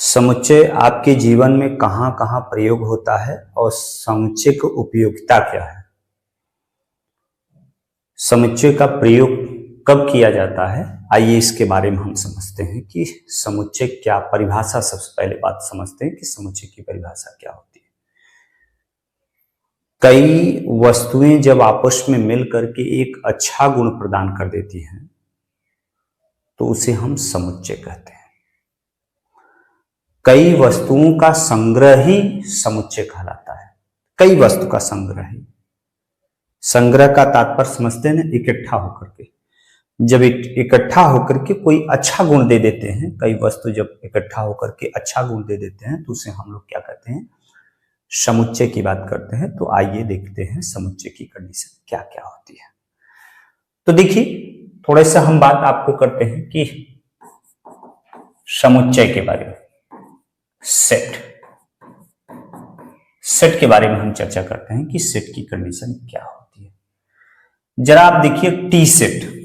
समुच्चय आपके जीवन में कहां कहां प्रयोग होता है और समुच्चय की उपयोगिता क्या है। समुच्चय का प्रयोग कब किया जाता है, आइए इसके बारे में हम समझते हैं कि समुच्चय क्या परिभाषा। सबसे पहले बात समझते हैं कि समुच्चय की परिभाषा क्या होती है। कई वस्तुएं जब आपस में मिल करके एक अच्छा गुण प्रदान कर देती हैं तो उसे हम समुच्चय कहते हैं। कई वस्तुओं का संग्रह ही समुच्चय कहलाता है। कई वस्तु का संग्रह ही, संग्रह का तात्पर्य समझते हैं ना, इकट्ठा होकर के। जब इकट्ठा होकर के कोई अच्छा गुण दे देते हैं, कई वस्तु जब इकट्ठा होकर के अच्छा गुण दे देते हैं तो उसे हम लोग क्या कहते हैं, समुच्चय की बात करते हैं। तो आइए देखते हैं समुच्चय की कंडीशन क्या क्या होती है। तो देखिए, थोड़ा सा हम बात आपको करते हैं कि समुच्चय के बारे में। सेट के बारे में हम चर्चा करते हैं कि सेट की कंडीशन क्या होती है। जरा आप देखिए, टी सेट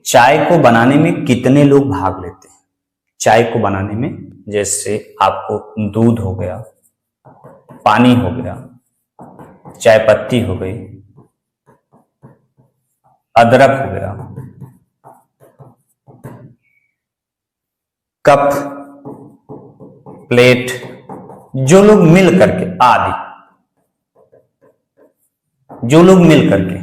चाय को बनाने में कितने लोग भाग लेते हैं। चाय को बनाने में जैसे आपको दूध हो गया, पानी हो गया, चाय पत्ती हो गई, अदरक हो गया, कप, प्लेट, जो लोग मिल करके आदि, जो लोग मिल करके,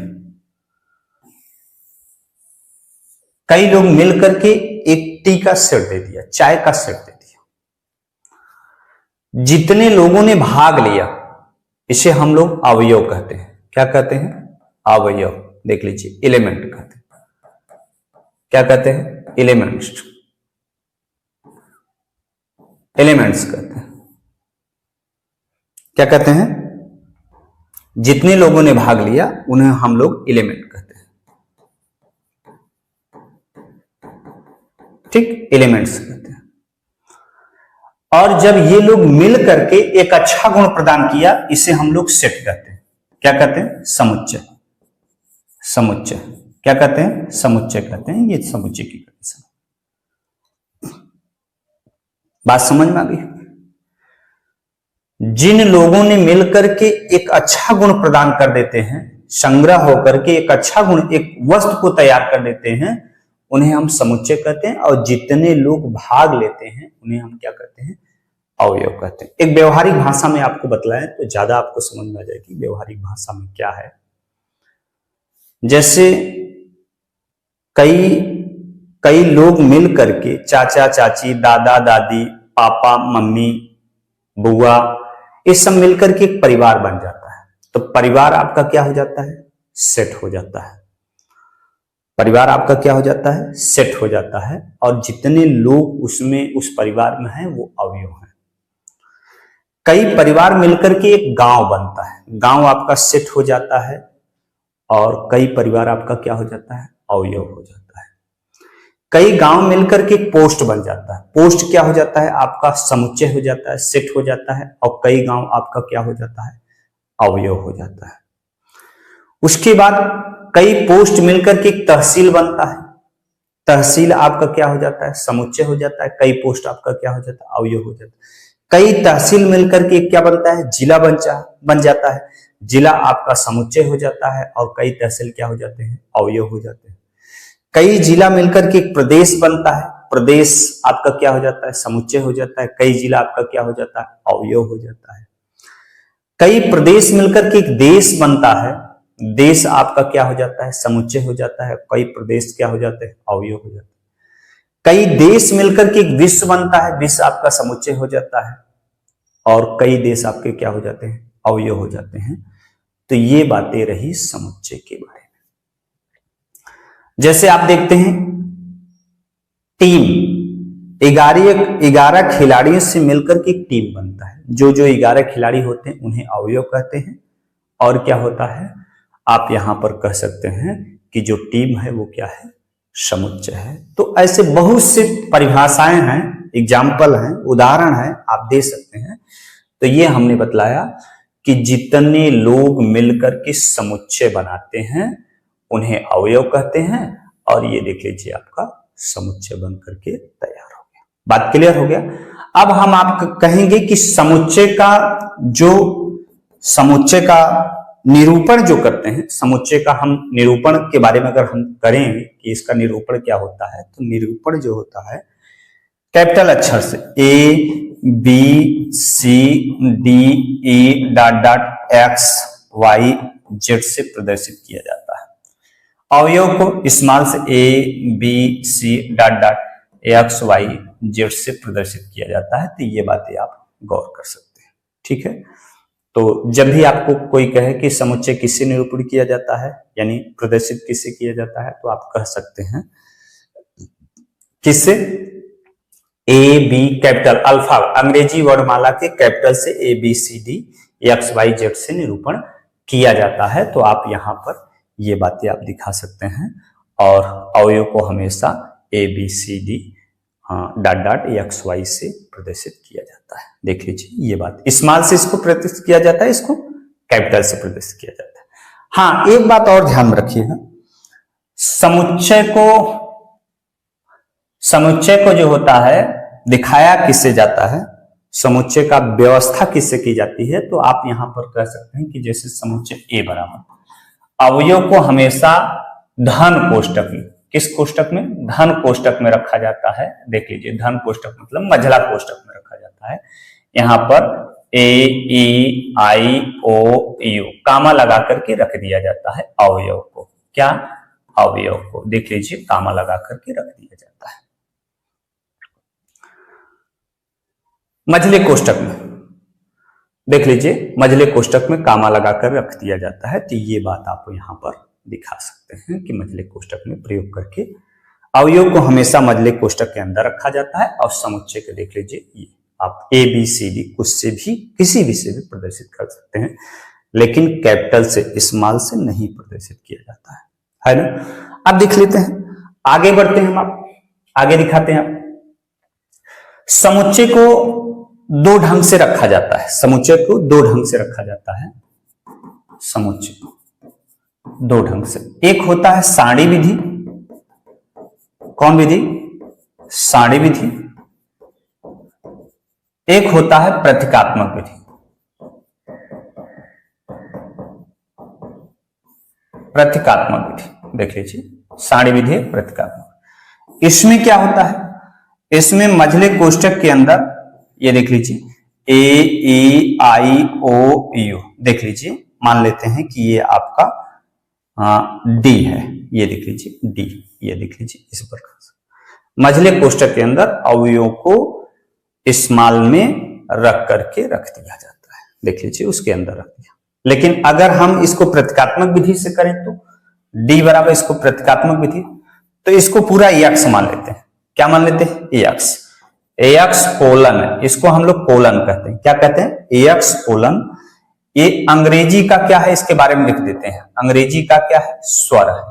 कई लोग मिल करके एक टी का सेट दे दिया, चाय का सेट दे दिया। जितने लोगों ने भाग लिया इसे हम लोग अवयव कहते हैं। क्या कहते हैं? अवयव। देख लीजिए, एलिमेंट कहते हैं। क्या कहते हैं? एलिमेंट्स कहते हैं। क्या कहते हैं? जितने लोगों ने भाग लिया उन्हें हम लोग एलिमेंट कहते हैं। ठीक, एलिमेंट्स कहते हैं। और जब ये लोग मिल करके एक अच्छा गुण प्रदान किया, इसे हम लोग सेट कहते हैं। क्या कहते हैं? समुच्चय। क्या कहते हैं? समुच्चय कहते हैं। ये समुच्चय की कंडीशन। बात समझ में आ गई? जिन लोगों ने मिलकर के एक अच्छा गुण प्रदान कर देते हैं, संग्रह होकर के एक अच्छा गुण, एक वस्तु को तैयार कर देते हैं, उन्हें हम समुच्चय कहते हैं। और जितने लोग भाग लेते हैं उन्हें हम क्या कहते हैं? अवयव कहते हैं। एक व्यवहारिक भाषा में आपको बतलाएं तो ज्यादा आपको समझ में आ जाएगी व्यवहारिक भाषा में क्या है। जैसे कई लोग मिल करके, चाचा चाची, दादा दादी, पापा मम्मी, बुआ, ये सब मिलकर के एक परिवार बन जाता है। तो परिवार आपका क्या हो जाता है? सेट हो जाता है। परिवार आपका क्या हो जाता है? सेट हो जाता है। और जितने लोग उसमें उस परिवार में हैं वो अवयव हैं। कई परिवार मिलकर के एक गांव बनता है, गांव आपका सेट हो जाता है। और कई परिवार आपका क्या हो जाता है? अवयव हो जाता है। कई गांव मिलकर के एक पोस्ट बन जाता है, पोस्ट क्या हो जाता है? आपका समुच्चय हो जाता है, सेट हो जाता है। और कई गांव आपका क्या हो जाता है? अवयव हो जाता है। उसके बाद कई पोस्ट मिलकर के एक तहसील बनता है, तहसील आपका क्या हो जाता है? समुच्चय हो जाता है। कई पोस्ट आपका क्या हो जाता है? अवयव हो जाता है। कई तहसील मिलकर के क्या बनता है? जिला बन जाता है। जिला आपका समुच्चय हो जाता है। और कई तहसील क्या हो जाते हैं? अवयव हो जाते हैं। कई जिला मिलकर के एक प्रदेश बनता है, प्रदेश आपका क्या हो जाता है? समुच्चय हो जाता है। कई जिला आपका क्या हो जाता है? अवयव हो जाता है। कई प्रदेश मिलकर के एक देश बनता है, देश आपका क्या हो जाता है? समुच्चय हो जाता है। कई प्रदेश क्या हो जाते हैं? अवयव हो जाते हैं। कई देश मिलकर के एक विश्व बनता है, विश्व आपका समुच्चय हो जाता है। और कई देश आपके क्या हो जाते हैं? अवयव हो जाते हैं। तो ये बातें रही समुच्चय के बारे में। जैसे आप देखते हैं, टीम 11 खिलाड़ियों से मिलकर के एक टीम बनता है। जो 11 खिलाड़ी होते हैं उन्हें अवयव कहते हैं। और क्या होता है, आप यहां पर कह सकते हैं कि जो टीम है वो क्या है? समुच्चय है। तो ऐसे बहुत से परिभाषाएं हैं, एग्जाम्पल हैं, उदाहरण हैं, आप दे सकते हैं। तो ये हमने बतलाया कि जितने लोग मिलकर के समुच्चय बनाते हैं उन्हें अवयव कहते हैं। और ये देख लीजिए आपका समुच्चय बन करके तैयार हो गया। बात क्लियर हो गया। अब हम आप कहेंगे कि समुच्चय का निरूपण जो करते हैं, समुच्चय का हम निरूपण के बारे में अगर हम करें कि इसका निरूपण क्या होता है, तो निरूपण जो होता है कैपिटल अक्षर से A B C D E dot dot X Y Z से प्रदर्शित किया जाता है। अवयव को स्मॉल से A B C dot dot X Y Z से प्रदर्शित किया जाता है। तो ये बातें आप गौर कर सकते हैं। ठीक है, तो जब भी आपको कोई कहे कि समुच्चय किससे निरूपण किया जाता है, यानी प्रदर्शित किससे किया जाता है, तो आप कह सकते हैं किससे, ए बी कैपिटल अल्फा अंग्रेजी वर्णमाला के कैपिटल से A B C D X Y Z से निरूपण किया जाता है। तो आप यहां पर ये बातें आप दिखा सकते हैं। और अवयव को हमेशा A B C D dot dot X Y से प्रदर्शित किया जाता है। देख लीजिए ये बात, स्मॉल से इसको प्रदर्शित किया जाता है, इसको कैपिटल से प्रदर्शित किया जाता है। हाँ, एक बात और ध्यान रखिएगा, समुच्चय को जो होता है दिखाया किससे जाता है, समुच्चय का व्यवस्था किससे की जाती है, तो आप यहां पर कह सकते हैं कि जैसे समुच्चय ए बराबर अवयव को हमेशा धन कोष्टक में, किस कोष्टक में, धन कोष्टक में रखा जाता है। देख लीजिए, धन कोष्टक मतलब मझला कोष्टक में रखा जाता है। यहां पर ए ई आई ओ यू कामा लगा करके रख दिया जाता है अवयव को, क्या, अवयव को देख लीजिए कामा लगा करके रख दिया जाता है मझले कोष्टक में। देख लीजिए मझले कोष्टक में कामा लगाकर रख दिया जाता है। तो ये बात आप यहां पर दिखा सकते हैं कि मझले कोष्टक में प्रयोग करके अवयव को हमेशा मझले कोष्टक के अंदर रखा जाता है। और समुच्चय के देख लीजिए, ये आप ए बी सी डी कुछ से भी किसी भी से भी प्रदर्शित कर सकते हैं, लेकिन कैपिटल से स्मॉल से नहीं प्रदर्शित किया जाता है ना। अब देख लेते हैं, आगे बढ़ते हैं हम, आप आगे दिखाते हैं। आप समुच्चय को दो ढंग से रखा जाता है, समुच्चय को दो ढंग से रखा जाता है, समुच्चय दो ढंग से। एक होता है सारणी विधि, कौन विधि, सारणी विधि। एक होता है प्रतीकात्मक विधि, प्रतीकात्मक विधि। देख लीजिए सारणी विधि, प्रतीकात्मक। इसमें क्या होता है, इसमें मझले कोष्टक के अंदर ये देख लीजिए ए ई आई ओ यू, देख लीजिए मान लेते हैं कि ये आपका डी है, ये देख लीजिए डी, ये देख लीजिए इस प्रकार से मझले कोष्टक के अंदर अवयवों को स्मॉल में रख करके रख दिया जाता है। देख लीजिए उसके अंदर रख दिया। लेकिन अगर हम इसको प्रतीकात्मक विधि से करें तो डी बराबर इसको प्रतीकात्मक विधि, तो इसको पूरा एक्स मान लेते हैं। क्या मान लेते हैं, एक्स, एक्स कोलन, इसको हम लोग कोलन कहते हैं। क्या कहते हैं, एक्स कोलन। ये अंग्रेजी का क्या है इसके बारे में लिख देते हैं, अंग्रेजी का क्या है, स्वर है।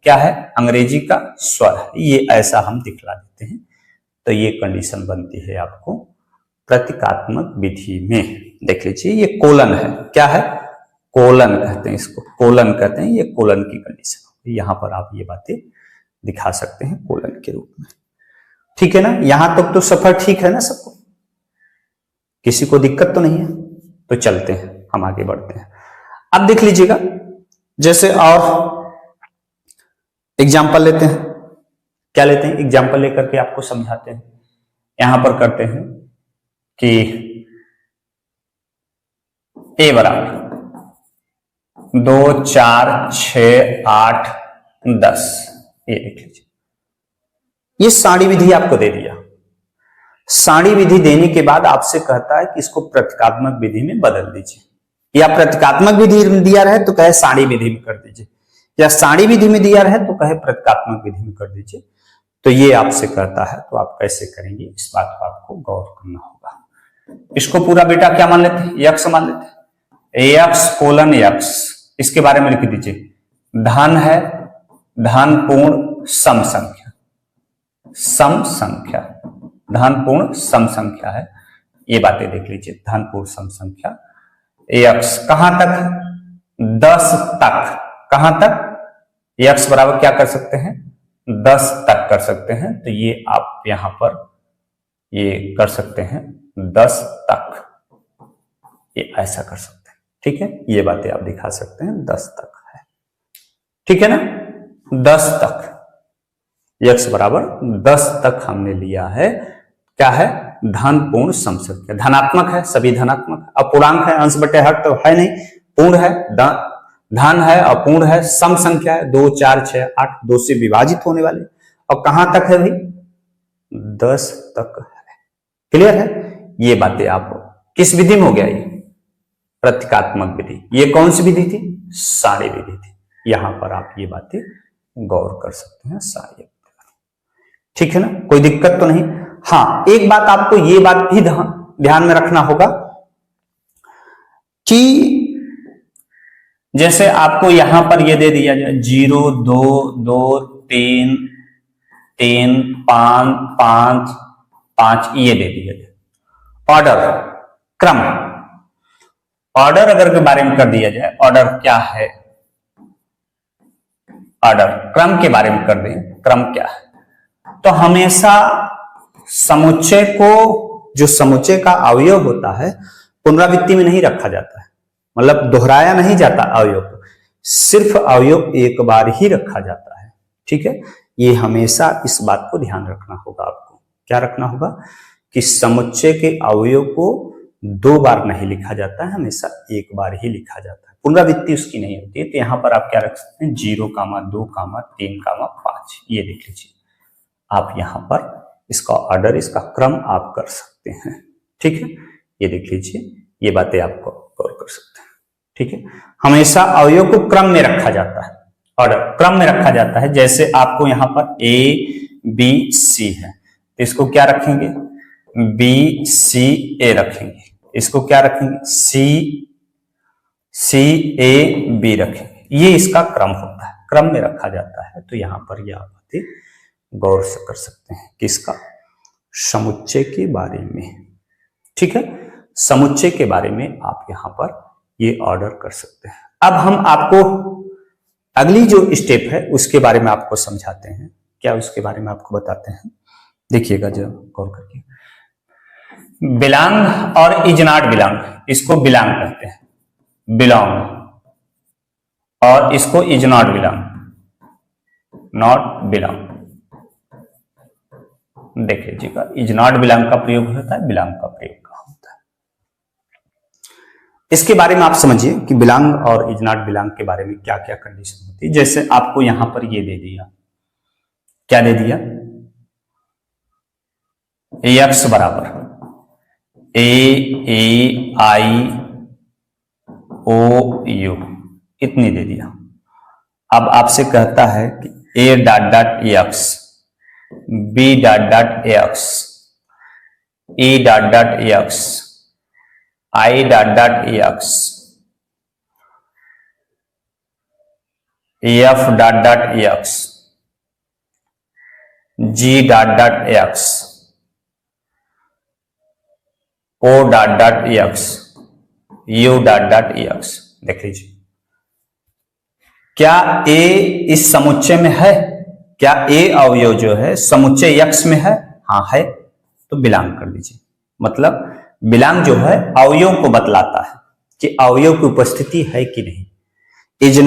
क्या है, अंग्रेजी का स्वर है, ये ऐसा हम दिखला देते हैं। तो ये कंडीशन बनती है आपको प्रतीकात्मक विधि में। देख लीजिए ये कोलन है, क्या है, कोलन कहते हैं इसको, कोलन कहते हैं, ये कोलन की कंडीशन। यहां पर आप ये बातें दिखा सकते हैं कोलन के रूप में। ठीक है ना, यहां तक तो सफर ठीक है ना सबको, किसी को दिक्कत तो नहीं है। तो चलते हैं, हम आगे बढ़ते हैं। अब देख लीजिएगा, जैसे और एग्जाम्पल लेते हैं। क्या लेते हैं, एग्जाम्पल लेकर के आपको समझाते हैं। यहां पर करते हैं कि ए बराबर 2 4 6 8 10, ये देख लीजिए, ये सारणी विधि आपको दे दिया। सारणी विधि देने के बाद आपसे कहता है कि इसको प्रतीकात्मक विधि में बदल दीजिए, या प्रतीकात्मक विधि में दिया रहे तो कहे सारणी विधि में कर दीजिए, या सारणी विधि में दिया रहे तो कहे प्रतीकात्मक विधि में कर दीजिए। तो ये आपसे कहता है, तो आप कैसे करेंगे, इस बात को आपको गौर करना होगा। इसको पूरा बेटा क्या मान लेते हैं, यक्स मान लेते हैं, एक्स कोलन यक्स, इसके बारे में लिख दीजिए। धन है, धन पूर्ण सम संख्या, सम संख्या, धन पूर्ण सम संख्या है, ये बातें देख लीजिए। धन पूर्ण सम संख्या एक्स कहां तक, 10 तक, कहां तक, एक्स बराबर क्या कर सकते हैं, 10 तक कर सकते हैं। तो ये आप यहां पर ये कर सकते हैं 10 तक, ये ऐसा कर सकते हैं। ठीक है, ये बातें आप दिखा सकते हैं 10 तक है। ठीक है ना, 10 तक, x बराबर 10 तक हमने लिया है। क्या है, धन पूर्ण सम संख्या, धनात्मक है, सभी धनात्मक, अपूर्णांक है, अंश बटे हर तो है नहीं, पूर्ण है, धन है, अपूर्ण है, सम संख्या है, 2 4 6 8, 2 से विभाजित होने वाले। और कहां तक है भाई, 10 तक है। क्लियर है, ये बातें आप किस विधि में हो गया, ये प्रतीकात्मक विधि। ये कौन सी विधि थी, सारी विधि थी। यहां पर आप ये बातें गौर कर सकते हैं, सारी। ठीक है ना, कोई दिक्कत तो नहीं। हाँ, एक बात आपको ये बात भी ध्यान में रखना होगा कि जैसे आपको यहां पर ये दे दिया जाए 0 2 2 3 3 5 5 5, ये दे दिया जाए। ऑर्डर, क्रम, ऑर्डर अगर के बारे में कर दिया जाए, ऑर्डर क्या है, ऑर्डर क्रम के बारे में कर दें, क्रम क्या है, तो हमेशा समुच्चय को, जो समुच्चय का अवयव होता है, पुनरावृत्ति में नहीं रखा जाता है, मतलब दोहराया नहीं जाता अवयव को, सिर्फ अवयव एक बार ही रखा जाता है। ठीक है, ये हमेशा इस बात को ध्यान रखना होगा आपको। क्या रखना होगा कि समुच्चय के अवयव को 2 बार नहीं लिखा जाता है, हमेशा एक बार ही लिखा जाता है, पुनरावृत्ति उसकी नहीं होती है। तो यहां पर आप क्या रख सकते हैं, 0, 2, 3, 5, ये देख लीजिए आप। यहां पर इसका ऑर्डर, इसका क्रम आप कर सकते हैं। ठीक है, ये देख लीजिए, ये बातें आपको गौर कर सकते हैं। ठीक है, हमेशा अवयव को क्रम में रखा जाता है, ऑर्डर क्रम में रखा जाता है। जैसे आपको यहां पर A B C है, तो इसको क्या रखेंगे, B C A रखेंगे। इसको क्या रखेंगे, C A B रखेंगे। ये इसका क्रम होता है, क्रम में रखा जाता है। तो यहां पर यह बातें गौर से कर सकते हैं किसका, समुच्चय के बारे में। ठीक है, समुच्चय के बारे में आप यहां पर ये ऑर्डर कर सकते हैं। अब हम आपको अगली जो स्टेप है उसके बारे में आपको समझाते हैं। क्या उसके बारे में आपको बताते हैं, देखिएगा जब गौर करके। बिलोंग और इज नॉट बिलोंग, इसको बिलोंग कहते हैं, बिलोंग, और इसको is not belong, not belong. देख लीजिएगा, इज नॉट बिलोंग का प्रयोग होता है, बिलोंग का प्रयोग होता है। इसके बारे में आप समझिए कि बिलोंग और इज नॉट बिलोंग के बारे में क्या क्या कंडीशन होती है। जैसे आपको यहां पर ये दे दिया, क्या दे दिया, x बराबर A_I_O_U, इतनी दे दिया। अब आपसे कहता है कि A.X, B.X, E.X, I.X, F.X, G.X, O.X, U.X। देख लीजिए, क्या A इस समुच्चय में है, क्या A अवयव जो है समुच्चय X में है, हाँ है, तो बिलोंग कर दीजिए। मतलब बिलोंग जो है अवयव को बतलाता है कि अवयव की उपस्थिति है कि नहीं। इज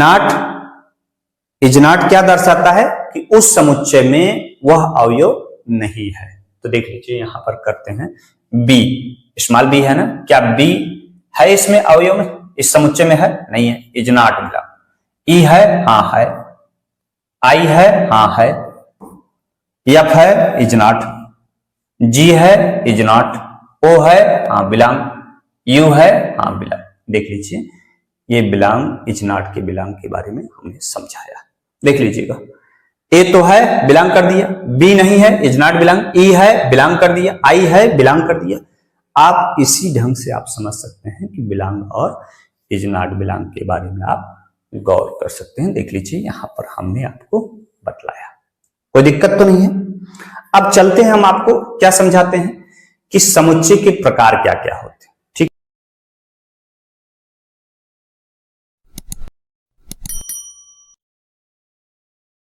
नॉट क्या दर्शाता है कि उस समुच्चय में वह अवयव नहीं है। तो देख लीजिए यहां पर करते हैं, B, स्मॉल b है ना, क्या B है इसमें अवयव में, इस समुच्चय में है, नहीं है, इज नॉट बिलोंग। E है, हाँ है, I है, हाँ है, F है, इज नॉट, G है, इज नॉट, O है, हाँ बिलोंग, U है, हाँ बिलोंग। देख लीजिए, ये बिलोंग इज नॉट के बिलोंग के बारे में हमने समझाया। देख लीजिएगा, A तो है, बिलोंग कर दिया, B नहीं है, इज नॉट बिलोंग, E है, बिलोंग कर दिया, I है, बिलोंग कर दिया। आप इसी ढंग से आप समझ सकते हैं कि बिलोंग और इज नॉट बिलोंग के बारे में आप गौर कर सकते हैं। देख लीजिए, यहां पर हमने आपको बतलाया, कोई दिक्कत तो नहीं है। अब चलते हैं, हम आपको क्या समझाते हैं कि समुच्चय के प्रकार क्या क्या होते हैं।